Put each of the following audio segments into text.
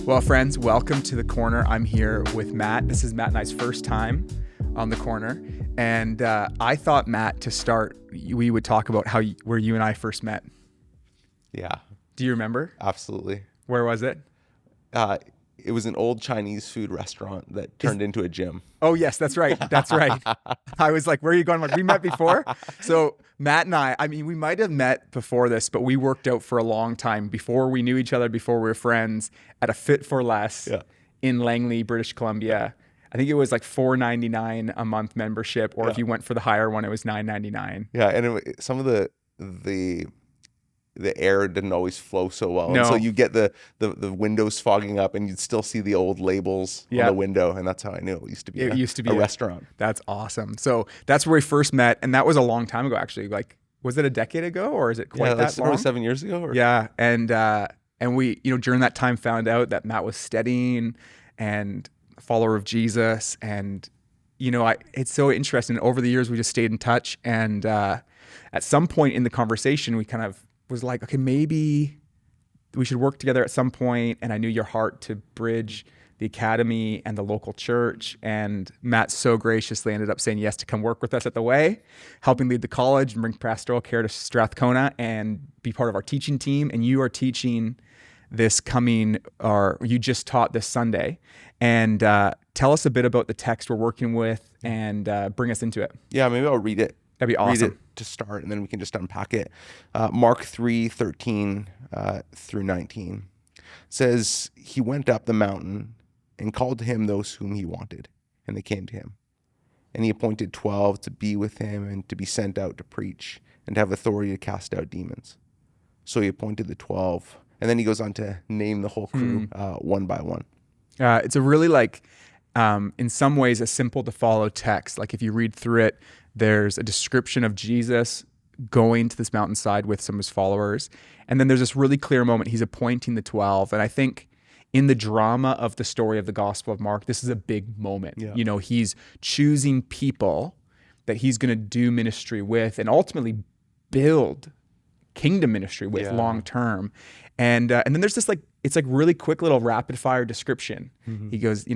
Well, friends, welcome to The Corner. I'm here with Matt. This is Matt and I's first time on The Corner. And I thought, Matt, to start, we would talk about where you and I first met. Yeah, Do you remember? absolutely. Where was it? It was an old Chinese food restaurant that turned into a gym. Oh, yes, that's right. That's right. I was like, where are you going? I'm like, we met before. So Matt and I mean, we might have met before this, but we worked out for a long time before we knew each other, before we were friends at a Fit for Less in Langley, British Columbia. I think it was like $4.99 a month membership, or if you went for the higher one, it was $9.99. Yeah, and some of the air didn't always flow so well. No. And so you get the windows fogging up and you'd still see the old labels on the window. And that's how I knew it used to be a restaurant. That's awesome. So that's where we first met. And that was a long time ago, actually. Like, was it a decade ago or is it quite that long? 7 years ago? Or? Yeah. And we, during that time found out that Matt was studying and a follower of Jesus. And, it's so interesting. Over the years, we just stayed in touch. And at some point in the conversation, we kind of was like, okay, maybe we should work together at some point. And I knew your heart to bridge the academy and the local church. And Matt so graciously ended up saying yes to come work with us at The Way, helping lead the college and bring pastoral care to Strathcona and be part of our teaching team. And you are teaching you just taught this Sunday. And tell us a bit about the text we're working with and bring us into it. Yeah, maybe I'll read it. That'd be awesome. Read it to start, and then we can just unpack it. Mark 3:13 through 19 says, "He went up the mountain and called to him those whom he wanted, and they came to him. And he appointed 12 to be with him and to be sent out to preach and to have authority to cast out demons. So he appointed the 12." And then he goes on to name the whole crew one by one. It's a really in some ways, a simple to follow text. Like if you read through it, there's a description of Jesus going to this mountainside with some of his followers. And then there's this really clear moment. He's appointing the 12. And I think in the drama of the story of the Gospel of Mark, this is a big moment. Yeah. He's choosing people that he's going to do ministry with and ultimately build kingdom ministry with long term. And then there's this it's really quick little rapid fire description. Mm-hmm. He goes,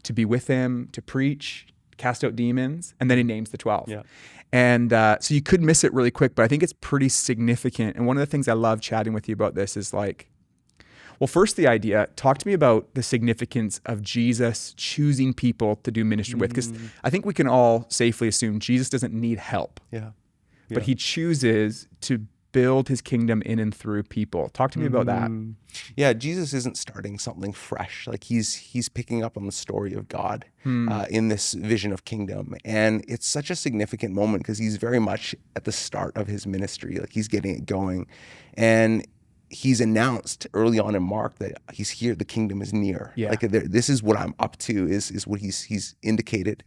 to be with him, to preach, cast out demons, and then he names the 12. Yeah. And so you could miss it really quick, but I think it's pretty significant. And one of the things I love chatting with you about this is first the idea, talk to me about the significance of Jesus choosing people to do ministry with, because I think we can all safely assume Jesus doesn't need help. Yeah. But he chooses to build his kingdom in and through people. Talk to me about that. Yeah, Jesus isn't starting something fresh. He's picking up on the story of God in this vision of kingdom. And it's such a significant moment because he's very much at the start of his ministry. He's getting it going. And he's announced early on in Mark that he's here, the kingdom is near. Yeah. This is what I'm up to, is what he's indicated.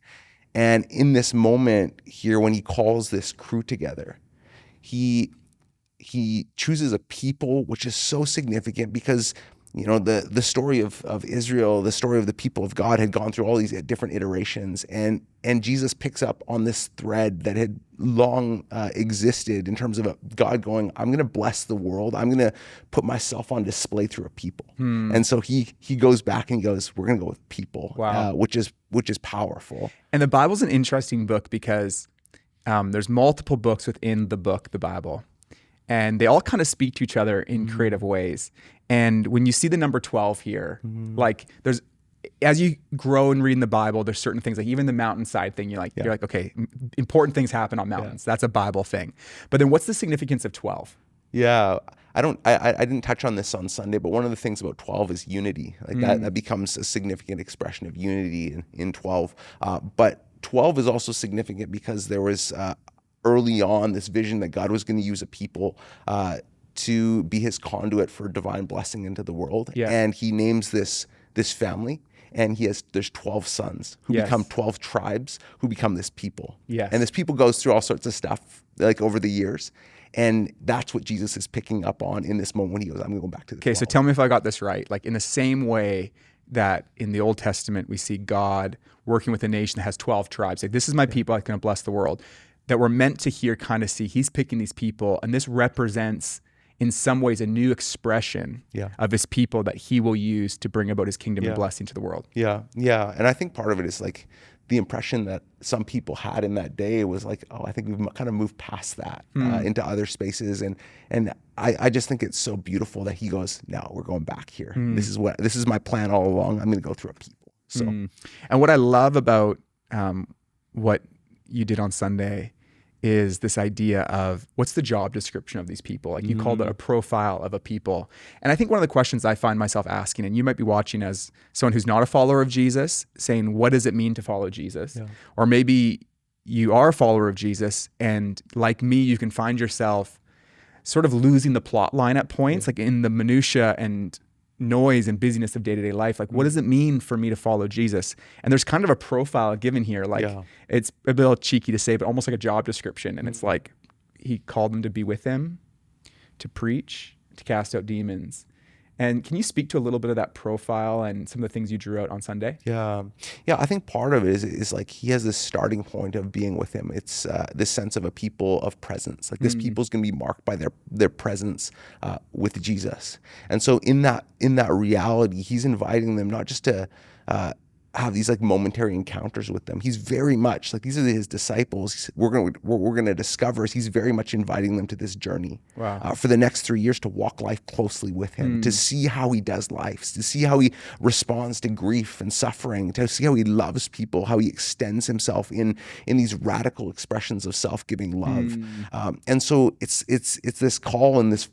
And in this moment here, when he calls this crew together, he chooses a people, which is so significant because, the story of Israel, the story of the people of God had gone through all these different iterations. And Jesus picks up on this thread that had long existed in terms of God going, I'm going to bless the world. I'm going to put myself on display through a people. And so he goes back and goes, we're going to go with people, which is powerful. And the Bible's an interesting book because there's multiple books within the book, the Bible. And they all kind of speak to each other in creative ways. And when you see the number 12 here, there's, as you grow and reading the Bible, there's certain things, even the mountainside thing, you're like, okay, important things happen on mountains. Yeah. That's a Bible thing. But then what's the significance of 12? Yeah, I didn't touch on this on Sunday, but one of the things about 12 is unity. That becomes a significant expression of unity in 12. But 12 is also significant because there was early on this vision that God was going to use a people to be his conduit for divine blessing into the world. Yeah. And he names this family, and there's 12 sons who become 12 tribes who become this people. Yes. And this people goes through all sorts of stuff over the years. And that's what Jesus is picking up on in this moment when he goes, I'm going to go back to the 12. So tell me if I got this right. In the same way that in the Old Testament, we see God working with a nation that has 12 tribes. This is my people, I'm going to bless the world. That we're meant to see he's picking these people, and this represents in some ways a new expression Yeah. of his people that he will use to bring about his kingdom and Yeah. blessing to the world. Yeah, yeah, and I think part of it is like the impression that some people had in that day was like, oh, I think we've kind of moved past that into other spaces, and I just think it's so beautiful that he goes, no, we're going back here. This is my plan all along. I'm going to go through a people. So And what I love about what you did on Sunday is this idea of what's the job description of these people? Like you called it a profile of a people. And I think one of the questions I find myself asking, and you might be watching as someone who's not a follower of Jesus, saying, what does it mean to follow Jesus? Yeah. Or maybe you are a follower of Jesus, and like me, you can find yourself sort of losing the plot line at points, like in the minutia and noise and busyness of day-to-day life. Like, what does it mean for me to follow Jesus? And there's kind of a profile given here. Like, it's a little cheeky to say, but almost like a job description. And it's like, he called them to be with him, to preach, to cast out demons. And can you speak to a little bit of that profile and some of the things you drew out on Sunday? Yeah. I think part of it is like he has this starting point of being with him. It's this sense of a people of presence. Like this people's going to be marked by their presence with Jesus. And so in that reality, he's inviting them not just to have these like momentary encounters with them. He's very much like, these are his disciples. We're going to discover is he's very much inviting them to this journey for the next 3 years to walk life closely with him, to see how he does life, to see how he responds to grief and suffering, to see how he loves people, how he extends himself in these radical expressions of self-giving love. And so it's this call and this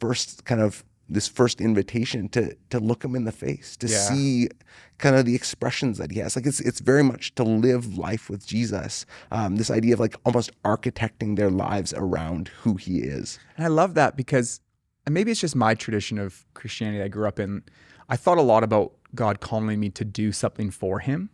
first invitation to look him in the face, to see kind of the expressions that he has. Like it's very much to live life with Jesus. This idea of like almost architecting their lives around who he is. And I love that because, and maybe it's just my tradition of Christianity I grew up in. I thought a lot about God calling me to do something for him.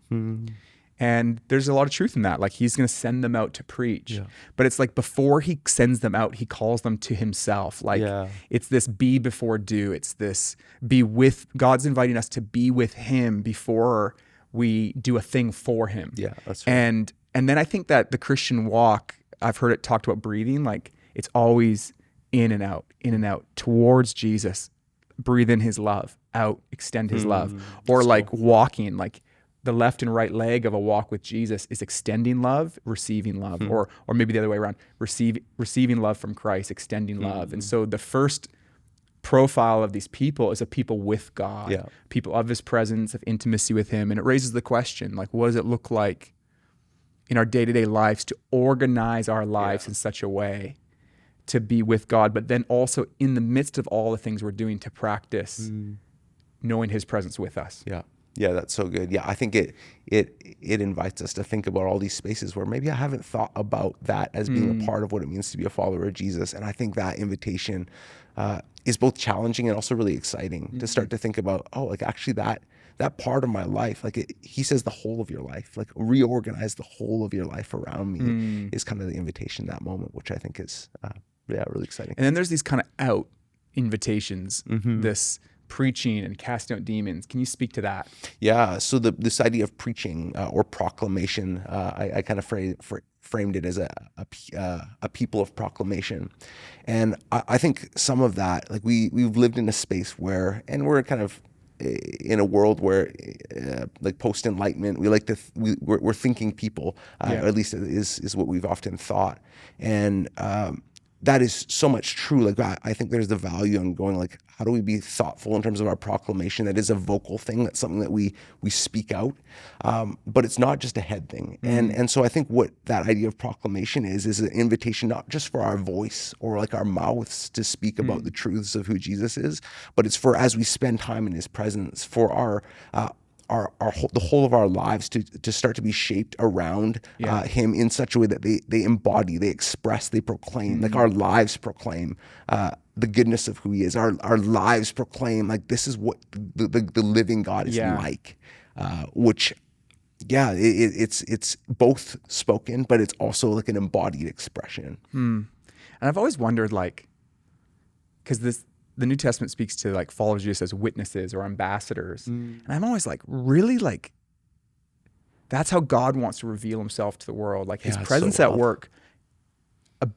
And there's a lot of truth in that. Like he's going to send them out to preach. But it's like before he sends them out, he calls them to himself. Like it's this be before do. It's this be with, God's inviting us to be with him before we do a thing for him. Yeah, that's right. And then I think that the Christian walk, I've heard it talked about breathing, like it's always in and out towards Jesus. Breathe in his love, out, extend his love. Or like walking, like the left and right leg of a walk with Jesus is extending love, receiving love, or maybe the other way around, receiving love from Christ, extending love. And so the first profile of these people is a people with God, people of his presence, of intimacy with him. And it raises the question, like, what does it look like in our day-to-day lives to organize our lives in such a way to be with God, but then also in the midst of all the things we're doing to practice knowing his presence with us? Yeah, that's so good. Yeah, I think it invites us to think about all these spaces where maybe I haven't thought about that as being a part of what it means to be a follower of Jesus. And I think that invitation is both challenging and also really exciting to start to think about, oh, like actually that part of my life, like he says the whole of your life, like reorganize the whole of your life around me is kind of the invitation, that moment, which I think is, really exciting. And then there's these kind of out invitations, this preaching and casting out demons. Can you speak to that? Yeah. So this idea of preaching or proclamation, I kind of framed it as a people of proclamation. And I think some of that, like we've lived in a space where, and we're kind of in a world where like post-enlightenment, we're thinking people, or at least is what we've often thought. And that is so much true. Like I think there's the value in going like, how do we be thoughtful in terms of our proclamation? That is a vocal thing. That's something that we speak out. But it's not just a head thing. And so I think what that idea of proclamation is an invitation, not just for our voice or like our mouths to speak about the truths of who Jesus is, but it's for, as we spend time in his presence, for our the whole of our lives to start to be shaped around him in such a way that they embody, they express, they proclaim, like our lives proclaim the goodness of who he is. Our lives proclaim like this is what the living God is like, which it's both spoken, but it's also like an embodied expression. And I've always wondered, like, because the New Testament speaks to like followers of Jesus as witnesses or ambassadors. And I'm always like, really? Like, that's how God wants to reveal himself to the world. Like his presence at work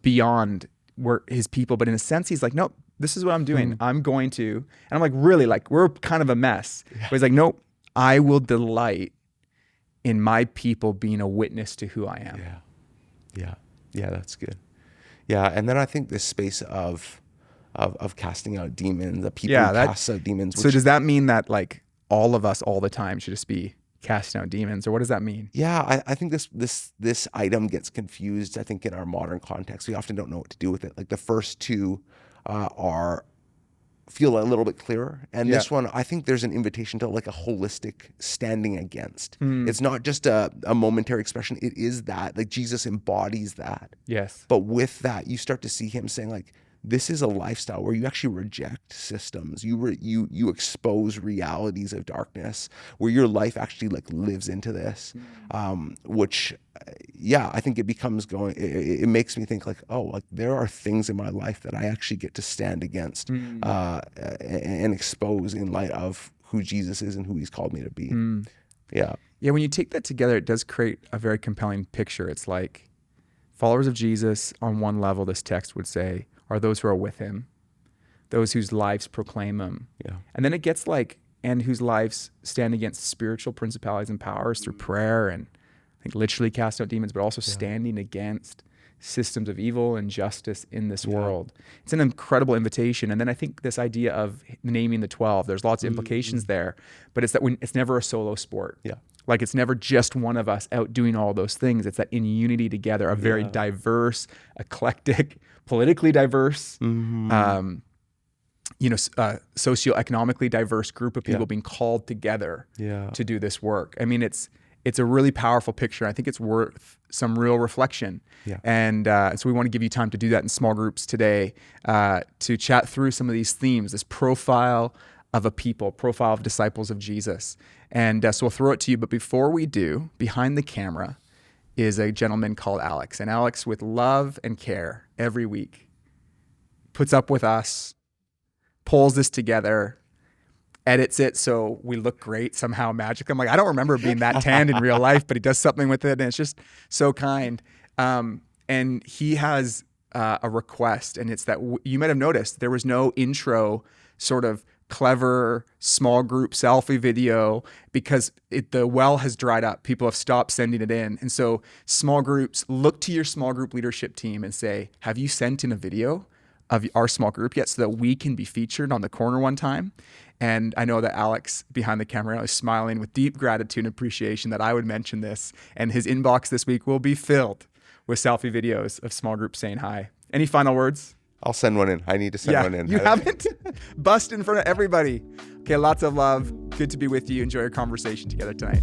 beyond where his people. But in a sense, he's like, no, This is what I'm doing. I'm going to, and I'm like, really, like, we're kind of a mess. But he's like, nope, I will delight in my people being a witness to who I am. Yeah, that's good. Yeah, and then I think this space of casting out demons, the people who cast out demons. So does that mean that like all of us all the time should just be casting out demons, or what does that mean? Yeah, I think this item gets confused. I think in our modern context, we often don't know what to do with it. Like the first two feel a little bit clearer, and this one, I think there's an invitation to like a holistic standing against. It's not just a momentary expression. It is that, like, Jesus embodies that. Yes. But with that, you start to see him saying, like, this is a lifestyle where you actually reject systems. You expose realities of darkness, where your life actually like lives into this, which, I think it becomes it makes me think like, oh, like there are things in my life that I actually get to stand against and expose in light of who Jesus is and who he's called me to be. Yeah. When you take that together, it does create a very compelling picture. It's like followers of Jesus on one level, this text would say, are those who are with him, those whose lives proclaim him. Yeah. And then it gets like, and whose lives stand against spiritual principalities and powers through prayer and I think literally cast out demons, but also standing against systems of evil and justice in this world. It's an incredible invitation. And then I think this idea of naming the 12, there's lots of implications there, but it's that it's never a solo sport. Yeah. Like it's never just one of us out doing all those things. It's that in unity together, a very diverse, eclectic, politically diverse, socioeconomically diverse group of people being called together to do this work. I mean, it's a really powerful picture. I think it's worth some real reflection. Yeah. And so we want to give you time to do that in small groups today, to chat through some of these themes, this profile of a people, profile of disciples of Jesus. And so we'll throw it to you. But before we do, behind the camera is a gentleman called Alex. And Alex, with love and care every week, puts up with us, pulls this together, edits it so we look great somehow, magic. I'm like, I don't remember being that tanned in real life, but he does something with it, and it's just so kind. And he has a request, and it's that you might have noticed there was no intro sort of clever small group selfie video because the well has dried up. People have stopped sending it in. And so small groups, look to your small group leadership team and say, have you sent in a video of our small group yet so that we can be featured on the corner one time? And I know that Alex behind the camera is smiling with deep gratitude and appreciation that I would mention this. And his inbox this week will be filled with selfie videos of small groups saying hi. Any final words? I'll send one in. I need to send one in. You haven't? Bust in front of everybody. Okay, lots of love. Good to be with you. Enjoy your conversation together tonight.